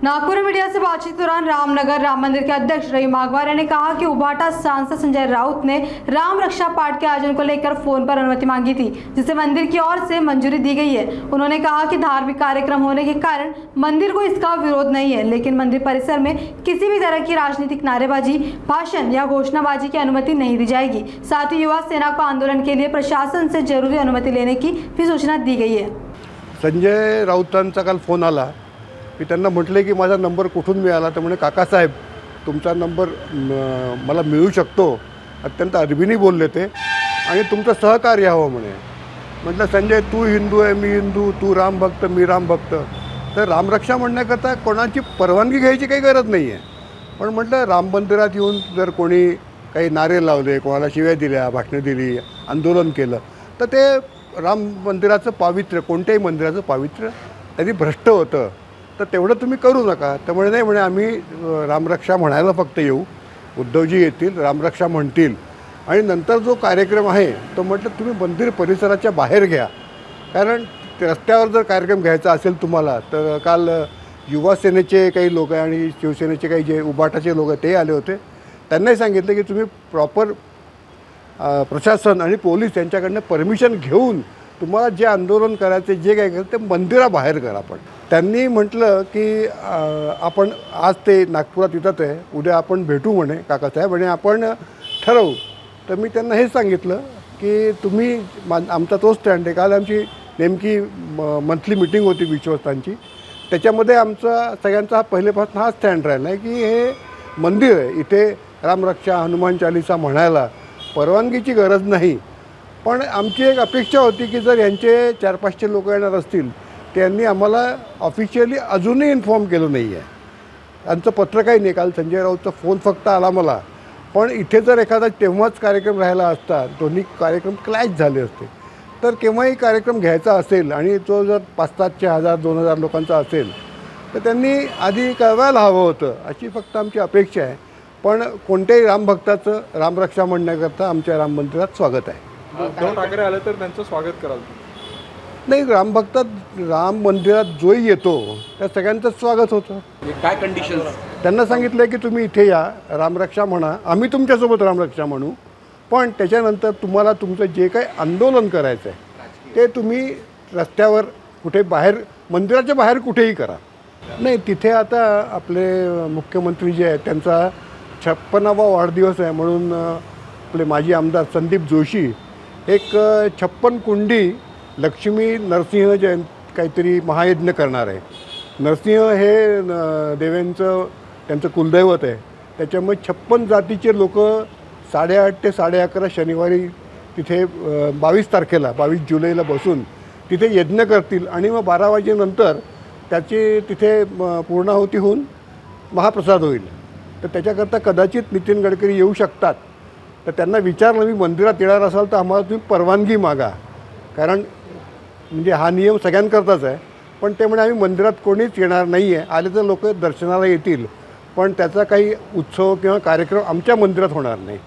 Nagpur media से बातचीत के दौरान रामनगर राम मंदिर के अध्यक्ष रहीम आगवारिया ने कहा कि उभाटा सांसद संजय राउत ने राम रक्षा पाठ के आयोजन को लेकर फोन पर अनुमति मांगी थी, जिसे मंदिर की ओर से मंजूरी दी गई है। उन्होंने कहा कि धार्मिक कार्यक्रम होने के कारण मंदिर को इसका विरोध नहीं है, लेकिन मंदिर परिसर में किसी भी तरह की राजनीतिक नारेबाजी, भाषण या घोषणाबाजी की अनुमति नहीं दी जाएगी। साथ ही युवा सेना को आंदोलन के लिए प्रशासन से जरूरी अनुमति लेने की भी सूचना दी गई है। संजय राऊतांचा काल फोन आला. मी त्यांना म्हटले की माझा नंबर कुठून मिळाला, तर म्हणे काकासाहेब तुमचा नंबर मला मिळू शकतो. अत्यंत अरबीनी बोलले ते आणि तुमचं सहकार्य हवं म्हणे. म्हटलं संजय तू हिंदू आहे, मी हिंदू, तू राम भक्त, मी राम भक्त, तर रामरक्षा म्हणण्याकरता कोणाची परवानगी घ्यायची काही गरज नाही आहे. पण म्हटलं राम मंदिरात येऊन जर कोणी काही नारे लावले, कोणाला शिव्या दिल्या, भाषणं दिली, आंदोलन केलं, तर ते राम मंदिराचं पावित्र्य, कोणत्याही मंदिराचं पावित्र्य त्यांनी भ्रष्ट होतं. तर तेवढं तुम्ही करू नका. त्यामुळे नाही म्हणे आम्ही रामरक्षा म्हणायला फक्त येऊ, उद्धवजी येतील, रामरक्षा म्हणतील आणि नंतर जो कार्यक्रम आहे तो म्हटलं तुम्ही मंदिर परिसराच्या बाहेर घ्या. कारण रस्त्यावर जर कार्यक्रम घ्यायचा असेल तुम्हाला, तर काल युवा सेनेचे काही लोक आणि शिवसेनेचे काही जे उभाटाचे लोक ते आले होते. त्यांनाही सांगितलं की तुम्ही प्रॉपर प्रशासन आणि पोलीस यांच्याकडनं परमिशन घेऊन तुम्हाला जे आंदोलन करायचे, जे काय करायचं ते मंदिराबाहेर करा. पण त्यांनी म्हटलं की आपण आज ते नागपुरात येतात आहे, उद्या आपण भेटू म्हणे काकासाहेब आणि आपण ठरवू. तर मी त्यांना हेच सांगितलं की तुम्ही आमचा तो स्टँड आहे. काल आमची नेमकी मंथली मीटिंग होती विश्वस्तांची. त्याच्यामध्ये आमचा सगळ्यांचा हा पहिलेपासून हा स्टँड राहिला आहे की हे मंदिर आहे, इथे रामरक्षा, हनुमान चालीसा म्हणायला परवानगीची गरज नाही. पण आमची एक अपेक्षा होती की जर यांचे 400-500 लोक येणार असतील, त्यांनी आम्हाला ऑफिशियली अजूनही इन्फॉर्म केलं नाही आहे. त्यांचं पत्र काही नाही. काल संजय राऊतचा फोन फक्त आला मला. पण इथे जर एखादा तेव्हाच कार्यक्रम राहिला असता, दोन्ही कार्यक्रम क्लॅश झाले असते, तर केव्हाही कार्यक्रम घ्यायचा असेल आणि तो जर 500, 1000, 2000 लोकांचा असेल, तर त्यांनी आधी कळवायला हवं होतं, अशी फक्त आमची अपेक्षा आहे. पण कोणत्याही रामभक्ताचं रामरक्षा म्हणण्याकरता आमच्या राम मंदिरात स्वागत आहे. उद्धव ठाकरे आले तर त्यांचं स्वागत कराल? नाही, रामभक्तात राम मंदिरात जोही येतो त्या सगळ्यांचं स्वागत होतं. काय कंडिशन्स? त्यांना सांगितलं की तुम्ही इथे या, रामरक्षा म्हणा, आम्ही तुमच्यासोबत रामरक्षा म्हणू, पण त्याच्यानंतर तुम्हाला तुमचं जे काही आंदोलन करायचं आहे ते तुम्ही रस्त्यावर कुठे बाहेर, मंदिराच्या बाहेर कुठेही करा. नाही, तिथे आता आपले मुख्यमंत्री जे आहेत त्यांचा 56वा वाढदिवस आहे म्हणून आपले माजी आमदार संदीप जोशी एक 56 कुंडी लक्ष्मी नरसिंह काहीतरी महायज्ञ करणार आहे. नरसिंह हे देवांचं त्यांचं कुलदैवत आहे. त्याच्यामुळे 56 जातीचे लोक 8:30 ते 11:30 शनिवारी तिथे 22 तारखेला 22 जुलैला बसून तिथे यज्ञ करतील आणि मग 12 वाजेनंतर त्याची तिथे पूर्णाहुती होऊन महाप्रसाद होईल. तर त्याच्याकरता कदाचित नितीन गडकरी येऊ शकतात. तर त्यांना विचारलं, मी मंदिरात येणार असाल तर आम्हाला तुम्ही परवानगी मागा, कारण म्हणजे हा नियम सगळ्यांकरताच आहे. पण ते म्हणे आम्ही मंदिरात कोणीच येणार नाही आहे, आले तर लोक दर्शनाला येतील, पण त्याचा काही उत्सव किंवा कार्यक्रम आमच्या मंदिरात होणार नाही.